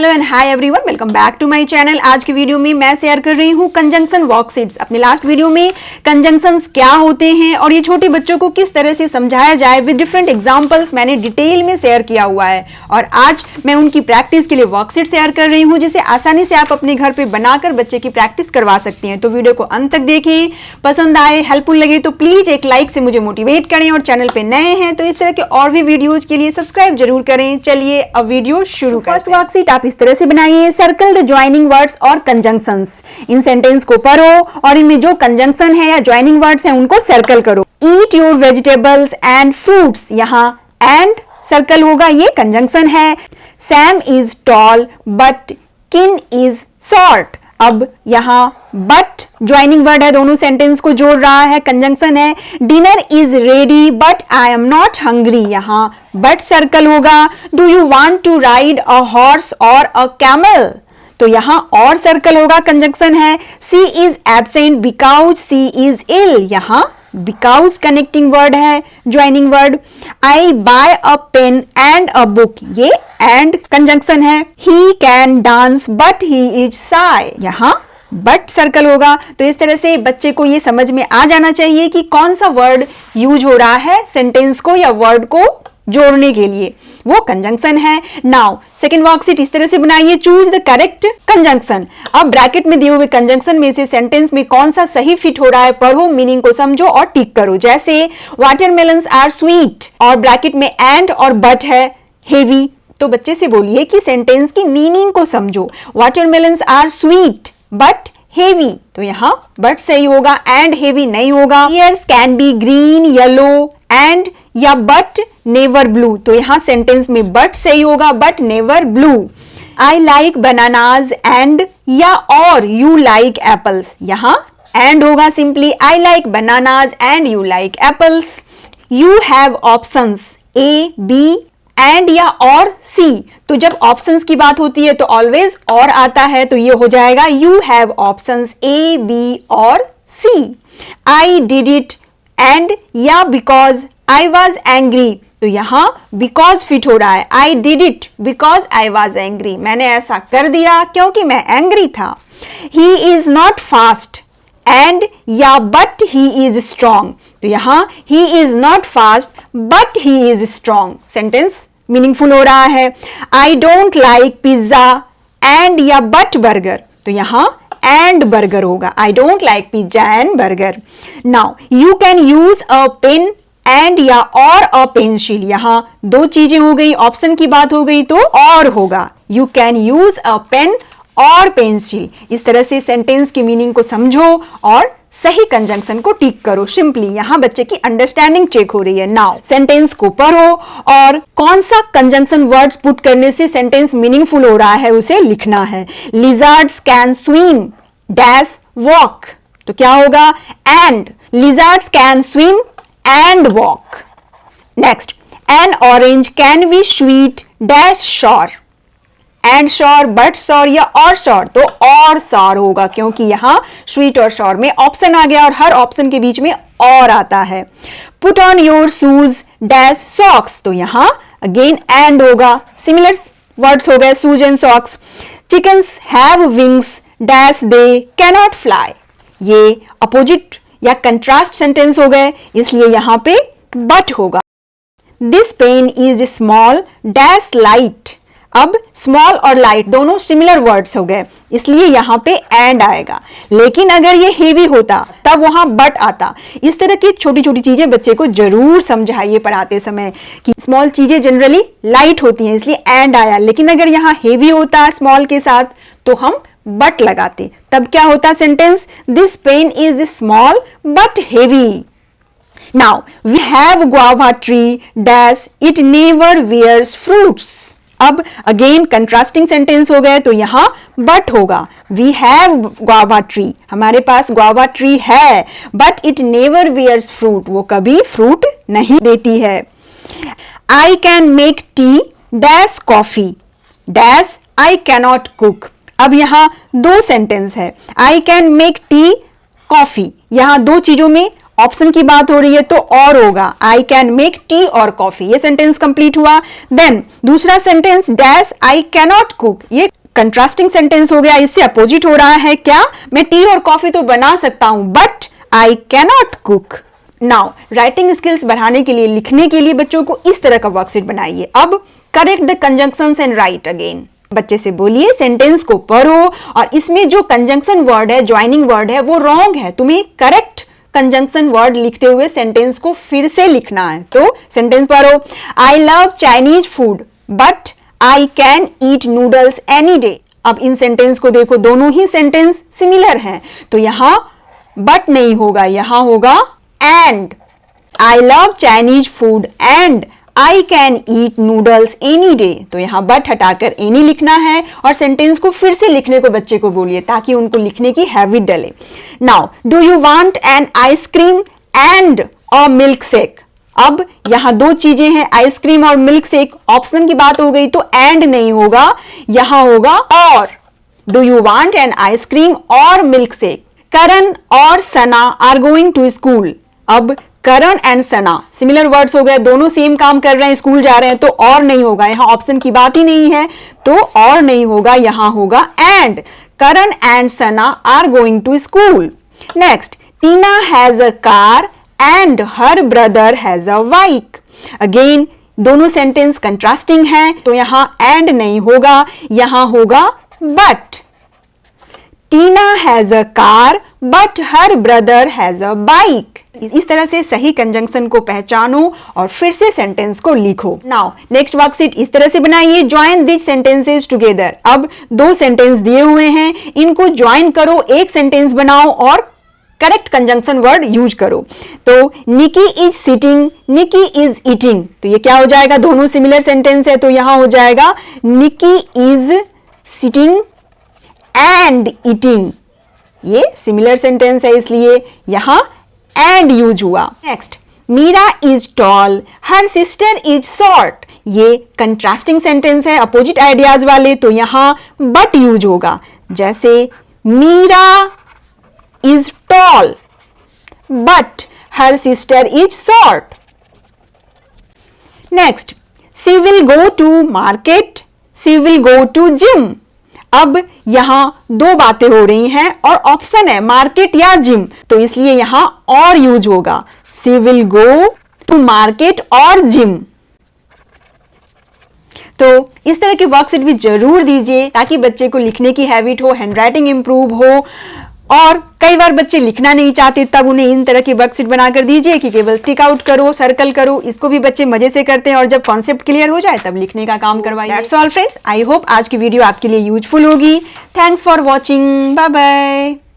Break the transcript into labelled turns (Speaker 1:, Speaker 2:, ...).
Speaker 1: Hello and hi everyone, welcome back to my channel. आज की video में मैं शेयर कर रही हूँ कंजंक्शन वर्कशीट्स। अपने लास्ट वीडियो में कंजंक्शंस क्या होते हैं और ये छोटे बच्चों को किस तरह से समझाया जाए विद डिफरेंट एग्जांपल्स मैंने डिटेल में शेयर किया हुआ है और आज मैं उनकी प्रैक्टिस के लिए वर्कशीट शेयर कर रही हूँ जिसे आसानी से आप अपने घर पे बनाकर बच्चे की प्रैक्टिस करवा सकती हैं। तो वीडियो को अंत तक देखिए, पसंद आए, हेल्पफुल लगे तो प्लीज एक लाइक से मुझे मोटिवेट करें और चैनल पे नए हैं तो इस तरह के और भी वीडियोज के लिए सब्सक्राइब जरूर करें। चलिए अब वीडियो शुरू करते हैं। फर्स्ट वर्कशीट आप इस तरह से बनाइए, सर्कल द ज्वाइनिंग वर्ड्स और कंजंक्शंस। इन सेंटेंस को पढ़ो और इनमें जो कंजंक्शन है या ज्वाइनिंग वर्ड्स हैं उनको सर्कल करो। Eat your vegetables and fruits, यहाँ एंड सर्कल होगा, ये कंजंक्शन है। सैम इज टॉल बट किन इज शॉर्ट, अब यहाँ बट ज्वाइनिंग वर्ड है, दोनों सेंटेंस को जोड़ रहा है, कंजंक्शन है। Dinner is ready but I am not hungry, यहाँ बट सर्कल होगा। Do you want to ride a horse और अ कैमल, तो यहाँ और सर्कल होगा, कंजंक्शन है। C is absent because C is ill, यहाँ बिकॉज कनेक्टिंग वर्ड है, joining word. I buy a pen and a book, ये एंड कंजंक्शन है। He can dance but he is shy, यहाँ बट सर्कल होगा। तो इस तरह से बच्चे को ये समझ में आ जाना चाहिए कि कौन सा वर्ड यूज हो रहा है सेंटेंस को या वर्ड को जोड़ने के लिए, वो कंजंक्शन है। नाउ सेकंड वर्कशीट इस तरह से बनाइए, चूज द करेक्ट कंजंक्शन। अब ब्रैकेट में दिए हुए कंजंक्शन में से सेंटेंस में कौन सा सही फिट हो रहा है पढ़ो, मीनिंग को समझो और टिक करो। जैसे वाटरमेलन्स आर स्वीट और ब्रैकेट में एंड और बट है हेवी, तो बच्चे से बोलिए कि सेंटेंस की मीनिंग को समझो। Watermelons are sweet but heavy, तो यहाँ बट सही होगा, एंड हेवी नहीं होगा। Years can be green yellow and या बट नेवर ब्लू, तो यहाँ सेंटेंस में बट सही होगा, but never blue. I like bananas and या और यू लाइक एप्पल्स, यहाँ एंड होगा simply. I like bananas and you like apples. You have options A B and या और सी, तो जब ऑप्शंस की बात होती है तो ऑलवेज और आता है, तो ये हो जाएगा you have options A B और C. I did it and या बिकॉज आई वॉज एंग्री, तो यहां बिकॉज फिट हो रहा है। I did it because I was angry, मैंने ऐसा कर दिया क्योंकि मैं एंग्री था। He is not fast and या बट ही इज स्ट्रॉन्ग, तो यहां he is not fast but he is strong, sentence meaningful हो रहा है। I don't like pizza and या बट बर्गर, तो यहां एंड बर्गर होगा। I don't like pizza and burger. Now you can use a pen and या और a pencil, यहां दो चीजें हो गई, ऑप्शन की बात हो गई तो और होगा। You can use a pen और पेंसिल। इस तरह से सेंटेंस की मीनिंग को समझो और सही कंजंक्शन को टिक करो। सिंपली यहां बच्चे की अंडरस्टैंडिंग चेक हो रही है। नाउ सेंटेंस को पढ़ो और कौन सा कंजंक्शन वर्ड्स पुट करने से सेंटेंस मीनिंगफुल हो रहा है उसे लिखना है। Lizards can swim dash walk, तो क्या होगा and, lizards can swim and walk. Next, N orange can be sweet dash sure, and sure but sure या और श्योर, तो और श्योर होगा क्योंकि यहां स्वीट और श्योर में ऑप्शन आ गया और हर ऑप्शन के बीच में और आता है। Put on your shoes dash socks, तो यहां अगेन एंड होगा, सिमिलर वर्ड्स हो गए shoes and socks. Chickens have wings dash they cannot fly, ये अपोजिट या कंट्रास्ट सेंटेंस हो गए इसलिए यहां पे बट होगा। This pen is small dash light, अब स्मॉल और लाइट दोनों सिमिलर वर्ड्स हो गए इसलिए यहां पे एंड आएगा, लेकिन अगर ये हेवी होता तब वहां बट आता। इस तरह की छोटी छोटी चीजें बच्चे को जरूर समझाइए पढ़ाते समय कि स्मॉल चीजें जनरली लाइट होती हैं इसलिए एंड आया, लेकिन अगर यहां हेवी होता स्मॉल के साथ तो हम बट लगाते, तब क्या होता sentence, this pen is small but heavy. Now we have guava tree dash it never bears fruits, अब अगेन कंट्रास्टिंग सेंटेंस हो गए तो यहां बट होगा। वी हैव गुआवा ट्री, हमारे पास गुआवा ट्री है, but it never bears fruit, वो कभी फ्रूट नहीं देती है। I can make tea dash coffee dash I cannot cook, अब यहां दो सेंटेंस है। I can make tea coffee, यहां दो चीजों में ऑप्शन की बात हो रही है तो और होगा, आई कैन मेक टी और कॉफी। ये सेंटेंस कंप्लीट हुआ। देन दूसरा sentence dash I cannot cook, ये कंट्रास्टिंग सेंटेंस हो गया, इससे अपोजिट हो रहा है क्या, मैं टी और कॉफी तो बना सकता हूं but I cannot cook. Now writing skills बढ़ाने के लिए, लिखने के लिए बच्चों को इस तरह का वर्कशीट बनाइए। अब correct the conjunctions and right again. बच्चे से बोलिए सेंटेंस को पढ़ो और इसमें जो कंजंक्शन वर्ड है, ज्वाइनिंग वर्ड है, वो रॉन्ग है, तुम्हें करेक्ट कंजंक्शन वर्ड लिखते हुए सेंटेंस को फिर से लिखना है। तो सेंटेंस पढ़ो, I love Chinese food but I can eat noodles any day. अब इन सेंटेंस को देखो, दोनों ही सेंटेंस सिमिलर हैं, तो यहां बट नहीं होगा, यहां होगा and. I love Chinese food and I can eat noodles any day, तो यहां बट हटाकर एनी लिखना है और सेंटेंस को फिर से लिखने को बच्चे को बोलिए ताकि उनको लिखने की हैबिट डले। Now do you want an ice cream and a milk shake. अब यहां दो चीजें हैं, आइसक्रीम और मिल्क शेक, ऑप्शन की बात हो गई तो एंड नहीं होगा, यहां होगा और। Do you want an ice cream और मिल्क शेक। करण और सना आर गोइंग टू स्कूल। अब करण एंड सना सिमिलर वर्ड्स हो गए, दोनों सेम काम कर रहे हैं, स्कूल जा रहे हैं, तो और नहीं होगा, यहां ऑप्शन की बात ही नहीं है तो और नहीं होगा, यहां होगा and. Karan and Sana are going to school. Next, Tina has a car and her brother has a bike. Again दोनों सेंटेंस कंट्रास्टिंग हैं तो यहां एंड नहीं होगा, यहां होगा but. Tina has a car but her brother has a bike. इस तरह से सही कंजंक्शन को पहचानो और फिर से सेंटेंस को लिखो। नाउ नेक्स्ट वर्कशीट इस तरह से बनाइए, ज्वाइन दिस सेंटेंसेस टुगेदर। अब दो सेंटेंस दिए हुए हैं, इनको ज्वाइन करो, एक सेंटेंस बनाओ और करेक्ट कंजंक्शन वर्ड यूज करो। तो Nicky is sitting, Nicky is eating, तो ये क्या हो जाएगा, दोनों सिमिलर सेंटेंस है तो यहां हो जाएगा Nikki is sitting and eating. ये सिमिलर सेंटेंस है इसलिए यहां एंड यूज हुआ। Next, Meera is tall her sister is short. ये कंट्रास्टिंग सेंटेंस है, अपोजिट आइडियाज वाले, तो यहां बट यूज होगा। जैसे Meera is tall but her sister is short. Next, she will go to market, she will go to gym. अब यहां दो बातें हो रही हैं और ऑप्शन है मार्केट या जिम, तो इसलिए यहां और यूज होगा, she will go to market और जिम। तो इस तरह के वर्कशीट भी जरूर दीजिए ताकि बच्चे को लिखने की हैबिट हो, हैंडराइटिंग इंप्रूव हो। और कई बार बच्चे लिखना नहीं चाहते, तब उन्हें इन तरह की वर्कशीट बनाकर दीजिए कि केवल टिक आउट करो, सर्कल करो। इसको भी बच्चे मजे से करते हैं और जब कॉन्सेप्ट क्लियर हो जाए तब लिखने का काम करवाइए। That's all friends, I hope आज की वीडियो आपके लिए यूजफुल होगी। Thanks for watching, bye bye.